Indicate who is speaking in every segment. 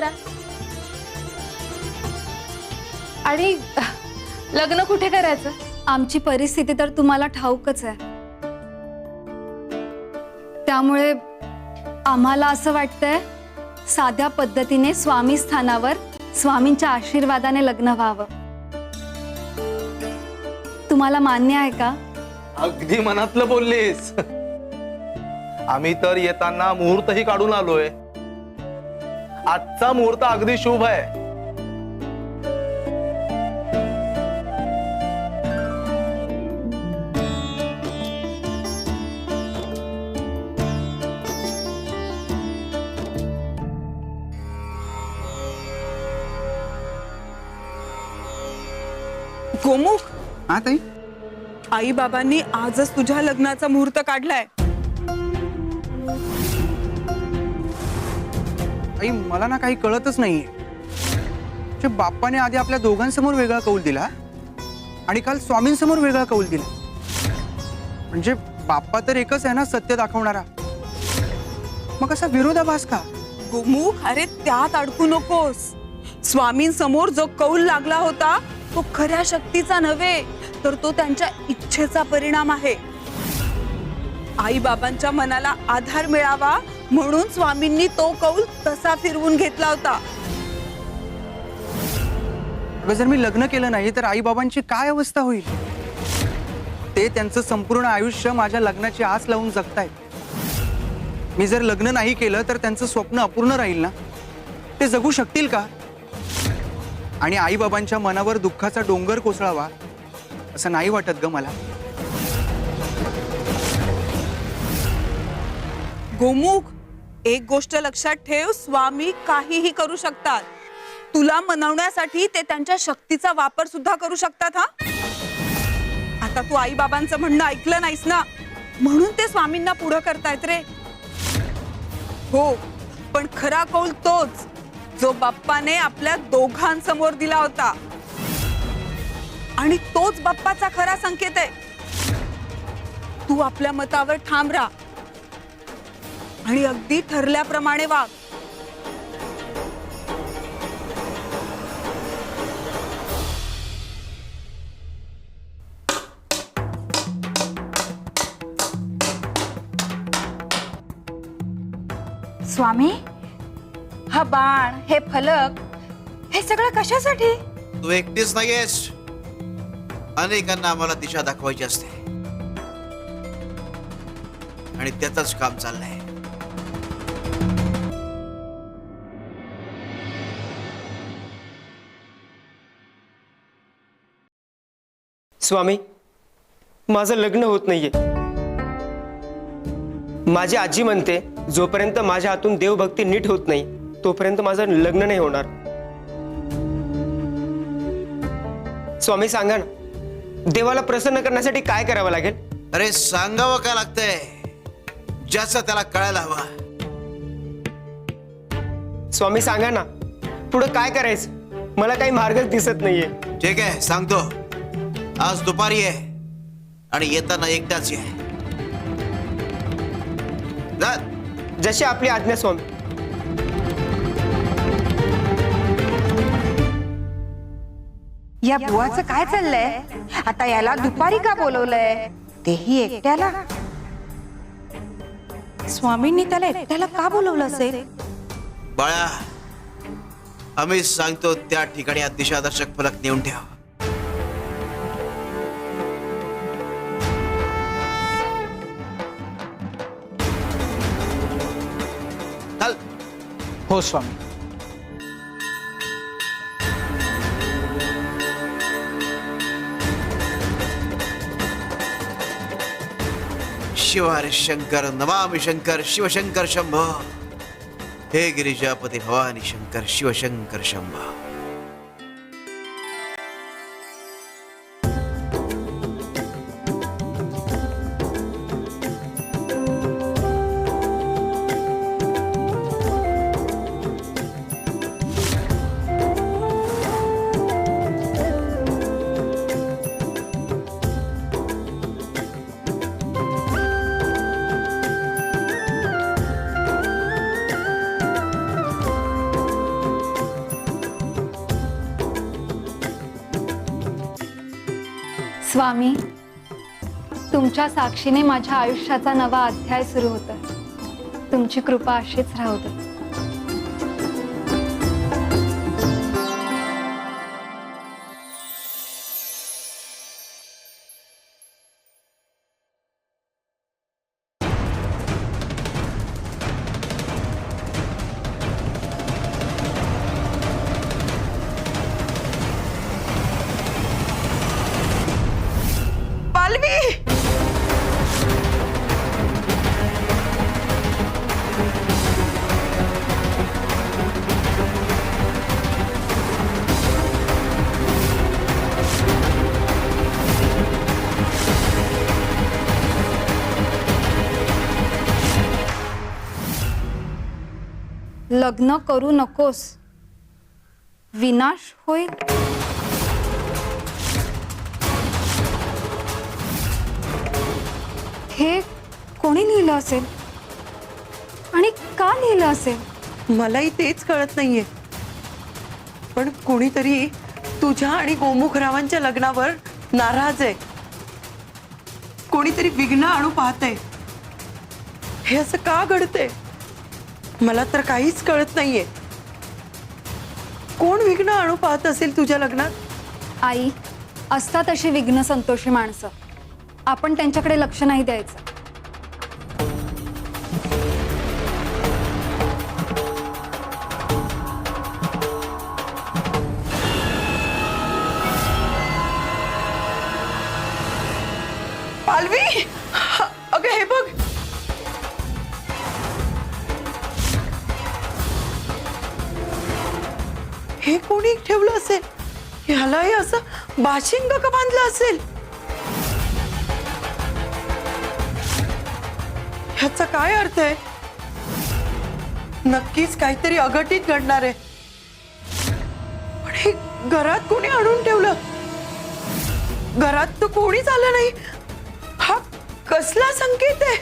Speaker 1: करा. आणि लग्न कुठे करायचं?
Speaker 2: आमची परिस्थिती तर तुम्हाला ठाऊकच आहे. त्यामुळे आम्हाला असं वाटतंय साध्या पद्धतीने स्वामी स्थानावर स्वामींच्या आशीर्वादाने लग्न व्हावं. तुम्हाला मान्य आहे का?
Speaker 3: अगदी मनातलं बोललीस. आम्ही तर येताना मुहूर्तही काढून आलोय. आजचा मुहूर्त अगदी शुभ आहे.
Speaker 4: गोमुख,
Speaker 5: हा ताई,
Speaker 4: आई बाबांनी आजच तुझ्या लग्नाचा मुहूर्त काढलाय.
Speaker 5: ताई मला ना काही कळतच नाहीये. बाप्पाने आधी आपल्या दोघांसमोर वेगळा कौल दिला आणि काल स्वामींसमोर वेगळा कौल दिला. म्हणजे बाप्पा तर एकच आहे ना सत्य दाखवणारा. मग असा विरोधाभास का?
Speaker 4: गोमुख, अरे त्यात अडकू नकोस. स्वामींसमोर जो कौल लागला होता तो खऱ्या शक्तीचा नव्हे, तर तो त्यांच्या इच्छेचा परिणाम आहे. आई बाबांच्या मनाला आधार मिळावा म्हणून स्वामींनी तो कौल तसा फिरवून घेतला होता.
Speaker 5: अगं जर मी लग्न केलं नाही तर आई बाबांची काय अवस्था होईल? ते त्यांचं संपूर्ण आयुष्य माझ्या लग्नाची आस लावून जगतायत. मी जर लग्न नाही केलं तर त्यांचं स्वप्न अपूर्ण राहील ना. ते जगू शकतील का? आणि आई बाबांच्या मनावर दुःखाचा डोंगर कोसळावा असं नाही वाटत ग मला.
Speaker 4: गोमुख, एक गोष्ट लक्षात ठेव, स्वामी काहीही करू शकतात. तुला मनवण्यासाठी ते त्यांच्या शक्तीचा वापर सुद्धा करू शकतात. हा, आता तू आई बाबांचं म्हणणं ऐकलं नाहीस ना, म्हणून ते स्वामींना पुढं करतायत रे. हो, पण खरा कौल तोच जो बाप्पाने आपल्या दोघांसमोर दिला होता. आणि तोच बाप्पाचा खरा संकेत आहे. तू आपल्या मतावर ठाम राहा आणि अगदी ठरल्याप्रमाणे वाग.
Speaker 1: स्वामी, हा बाण, हे फलक, हे सगळं कशासाठी?
Speaker 6: तू एकटीच नाहीयेस, अनेकांना आम्हाला दिशा दाखवायची असते आणि त्याचंच काम चाललंय.
Speaker 7: स्वामी, माझं लग्न होत नाहीये. माझी आजी म्हणते जोपर्यंत माझ्या हातून देवभक्ती नीट होत नाही तोपर्यंत माझं लग्न नाही होणार. स्वामी सांगा ना, देवाला प्रसन्न करण्यासाठी काय करावं लागेल?
Speaker 6: अरे सांगावं काय लागतंय, ज्याचं त्याला कळायला हवं.
Speaker 7: स्वामी सांगा ना, पुढे काय करायचं? मला काही मार्गच दिसत नाहीये.
Speaker 6: ठीक आहे, सांगतो. आज दुपारी आहे आणि येताना एकटाच ये.
Speaker 7: जशी आपली आज्ञा स्वामी.
Speaker 1: या बुवाचं काय चाललंय? आता याला दुपारी का बोलवलंय, तेही एकट्याला? स्वामींनी त्याला एकट्याला का बोलवलं असेल?
Speaker 6: बाळा, आम्ही सांगतो त्या ठिकाणी हा दिशादर्शक फलक नेऊन ठेव.
Speaker 5: हो स्वामी.
Speaker 6: शिव हरे शंकर, नमामि शंकर, शिवशंकर शंभो. हे गिरिजापती भवानी शंकर, शिवशंकर शंभो.
Speaker 2: स्वामी, तुमच्या साक्षीने माझ्या आयुष्याचा नवा अध्याय सुरू होतोय. तुमची कृपा अशीच राहू दे.
Speaker 1: पालवी,
Speaker 2: लग्न करू नकोस, विनाश होईल. हे कोणी लिहिलं असेल आणि का लिहिलं असेल?
Speaker 8: मलाही तेच कळत नाहीये. पण कोणीतरी तुझ्या आणि गोमुखरावांच्या लग्नावर नाराज आहे. कोणीतरी विघ्न आणू पाहतंय. हे असं का घडतंय? मला तर काहीच कळत नाहीये. कोण विघ्न आणू पाहत असेल तुझ्या लग्नात?
Speaker 2: आई, असतात अशी विघ्न संतोषी माणसं. आपण त्यांच्याकडे लक्ष नाही द्यायचं.
Speaker 8: पालवी, अगं हे बघ. हे कोणी ठेवलं असेल? ह्यालाही असं बाशिंग का बांधलं असेल? ह्याचा काय अर्थ आहे? नक्कीच काहीतरी अघटित घडणार आहे. पण हे घरात कोणी आणून ठेवलं? घरात तर कोणीच आलं नाही. हा कसला संकेत आहे?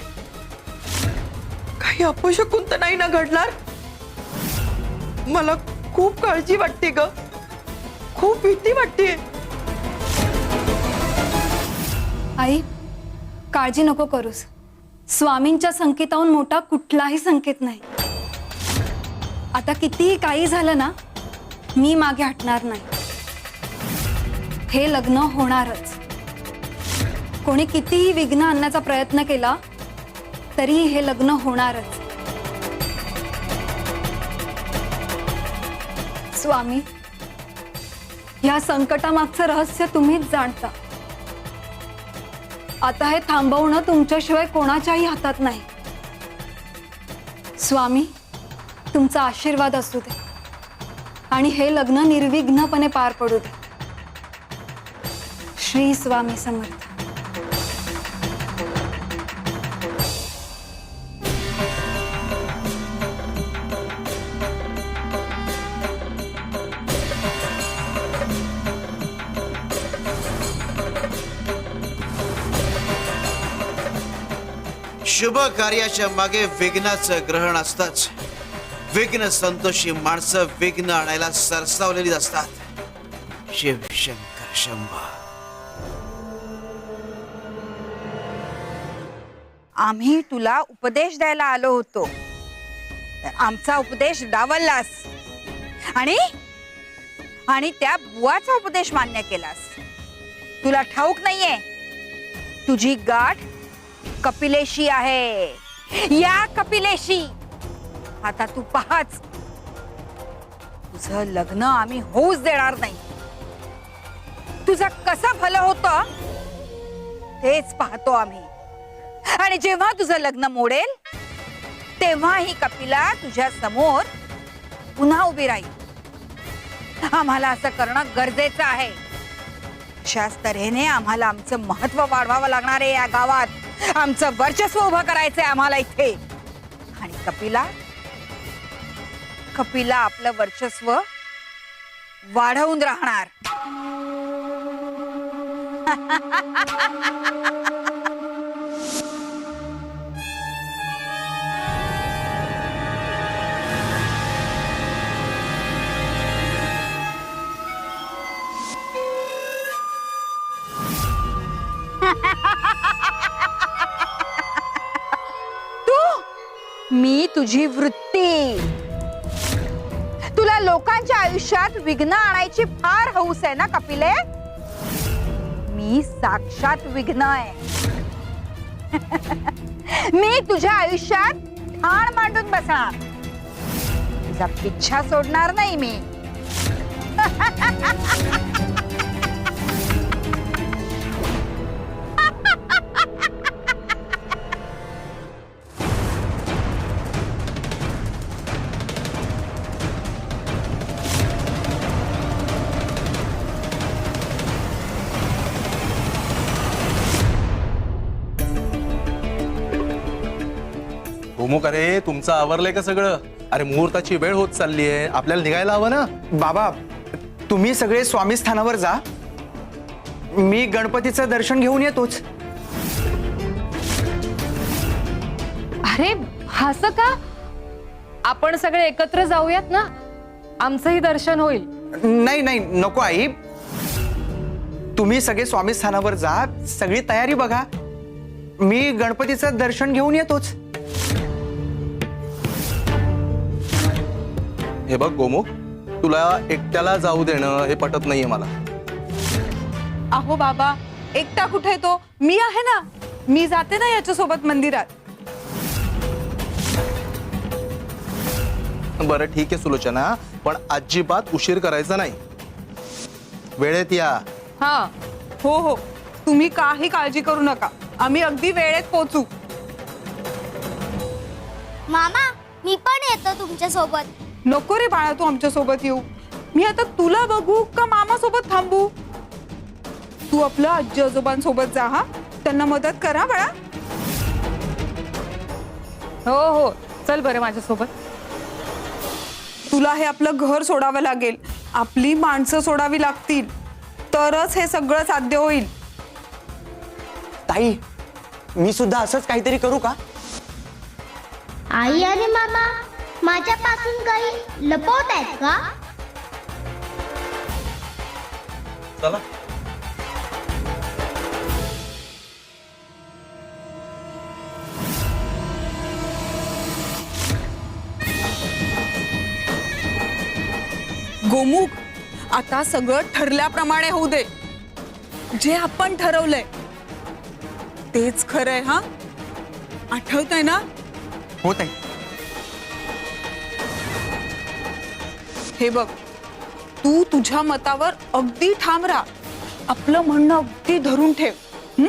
Speaker 8: काही अपशकुन तर नाही ना घडणार? मला खूप काळजी वाटते ग. खूप भीती वाटते.
Speaker 2: आई, काळजी नको करूस. स्वामींच्या संकेताहून मोठा कुठलाही संकेत नाही. आता कितीही काही झालं ना, मी मागे हटणार नाही. हे लग्न होणारच. कोणी कितीही विघ्न आणण्याचा प्रयत्न केला तरीही हे लग्न होणारच. स्वामी, या संकटामागचं रहस्य तुम्हीच जाणता. आता हे थांबवणं तुमच्याशिवाय कोणाच्याही हातात नाही. स्वामी, तुमचा आशीर्वाद असू दे आणि हे लग्न निर्विघ्नपणे पार पडू दे. श्री स्वामी समर्थ.
Speaker 6: शुभ कार्याच्या मागे विघ्नाचं ग्रहण असतंच. विघ्न संतोषी माणसं विघ्न आणायला सरसावलेली असतात. शिव शंकर शंभा.
Speaker 1: आम्ही तुला उपदेश द्यायला आलो होतो, आमचा उपदेश डावललास आणि आणि त्या बुवाचा उपदेश मान्य केलास. तुला ठाऊक नाहीये, तुझी गाठ कपिलेशी आहे. या कपिलेशी. आता तू पाहच, तुझं लग्न आम्ही होऊच देणार नाही. तुझं कसं भलं होतं तेच पाहतो आम्ही. आणि जेव्हा तुझं लग्न मोडेल तेव्हा ही कपिला तुझ्या समोर पुन्हा उभी राहील. आम्हाला असं करणं गरजेचं आहे. अशाच तऱ्हेने आम्हाला आमचं महत्व वाढवावं लागणार आहे या गावात. आमचं वर्चस्व उभं करायचंय आम्हाला इथे. आणि कपिला आपलं वर्चस्व वाढवून राहणार. मी तुझी वृत्ती. तुला लोकांच्या आयुष्यात विघ्न आणायची फार हौस आहे ना कपिले. मी साक्षात विघ्न आहे. मी तुझ्या आयुष्यात ठाण मांडून बसणार. तुझा पिच्छा सोडणार नाही मी.
Speaker 3: गोमुख, अरे तुमचं आवरलंय का सगळं? अरे मुहूर्ताची वेळ होत चालली आहे, आपल्याला निघायला हवं ना.
Speaker 5: बाबा, तुम्ही सगळे स्वामी स्थानावर जा, मी गणपतीचं दर्शन घेऊन येतोच.
Speaker 9: अरे असं का? आपण सगळे एकत्र जाऊयात ना, आमचंही दर्शन होईल.
Speaker 5: नाही नाही, नको आई. तुम्ही सगळे स्वामी स्थानावर जा, सगळी तयारी बघा, मी गणपतीचं दर्शन घेऊन येतोच.
Speaker 3: हे बघ गोमुख, तुला एकट्याला जाऊ देणं हे पटत नाहीये मला.
Speaker 4: अहो बाबा, एकटा कुठे तो? मी आहे ना, मी जाते ना याच्यासोबत मंदिरात.
Speaker 3: बरं ठीक आहे सुलोचना, पण अजिबात उशीर करायचा नाही. वेळेत या.
Speaker 9: हा,
Speaker 4: हो हो, तुम्ही काही काळजी करू नका, आम्ही अगदी वेळेत पोहोचू.
Speaker 10: मामा, मी पण येतो तुमच्या सोबत.
Speaker 4: नको रे बाळा, तू आमच्या सोबत येऊ. मी आता तुला बघू का मामा सोबत थांबू? तू आपलं आजी आजोबांसोबत जा. हा, त्यांना मदत करा बाळा.
Speaker 9: हो हो, चल बरं माझ्यासोबत.
Speaker 4: तुला हे आपलं घर सोडावं लागेल, आपली माणसं सोडावी लागतील, तरच हे सगळं साध्य होईल.
Speaker 5: ताई, मी सुद्धा असंच काहीतरी करू का?
Speaker 10: आई आणि मामा माझ्यापासून काही लपवत आहेत का?
Speaker 3: चला.
Speaker 4: गोमुख, आता सगळं ठरल्याप्रमाणे होऊ दे. जे आपण ठरवलंय तेच खरंय. हा, आठवतंय ना?
Speaker 5: हो ताई.
Speaker 4: हे बघ, तू तुझ्या मतावर अगदी ठाम राहा, आपलं म्हणणं अगदी धरून ठेव.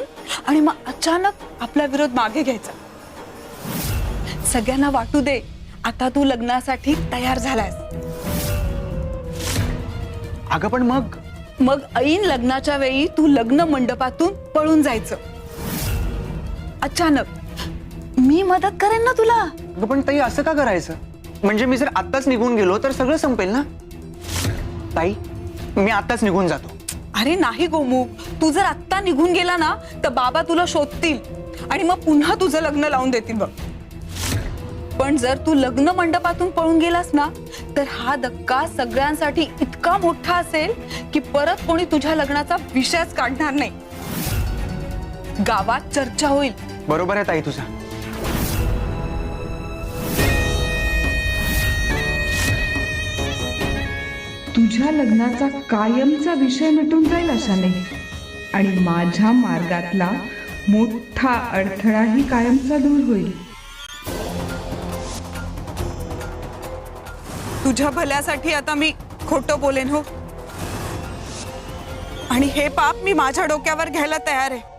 Speaker 4: आणि मग अचानक आपला विरोध मागे घ्यायचा. सगळ्यांना वाटू दे, आता तू लग्नासाठी तयार झालायस.
Speaker 5: अगं पण
Speaker 4: मग ऐन लग्नाच्या वेळी तू लग्न मंडपातून पळून जायचं. अचानक मी मदत करेन ना तुला.
Speaker 5: अगं पण ताई, असं का करायचं? म्हणजे मी जर आत्ताच निघून गेलो तर सगळं संपेल ना. ताई, मी आत्ताच निघून जातो.
Speaker 4: अरे नाही गोमुख, तू जर आत्ता निघून गेला ना तर बाबा तुला शोधतील आणि मग पुन्हा तुझं लग्न लावून देतील बघ. पण जर तू लग्न मंडपातून पळून गेलास ना तर हा धक्का सगळ्यांसाठी इतका मोठा असेल की परत कोणी तुझ्या लग्नाचा विषयच काढणार नाही. गावात चर्चा होईल.
Speaker 5: बरोबर आहे ताई तुझा.
Speaker 11: तुझ्या लग्नाचा कायमचा विषय मिटून जाईल अशाने, आणि माझ्या मार्गातला मोठा अडथळाही कायमचा दूर होईल.
Speaker 4: तुझ्या भल्यासाठी आता मी खोटं बोलेन. हो, आणि हे पाप मी माझ्या डोक्यावर घ्यायला तयार आहे.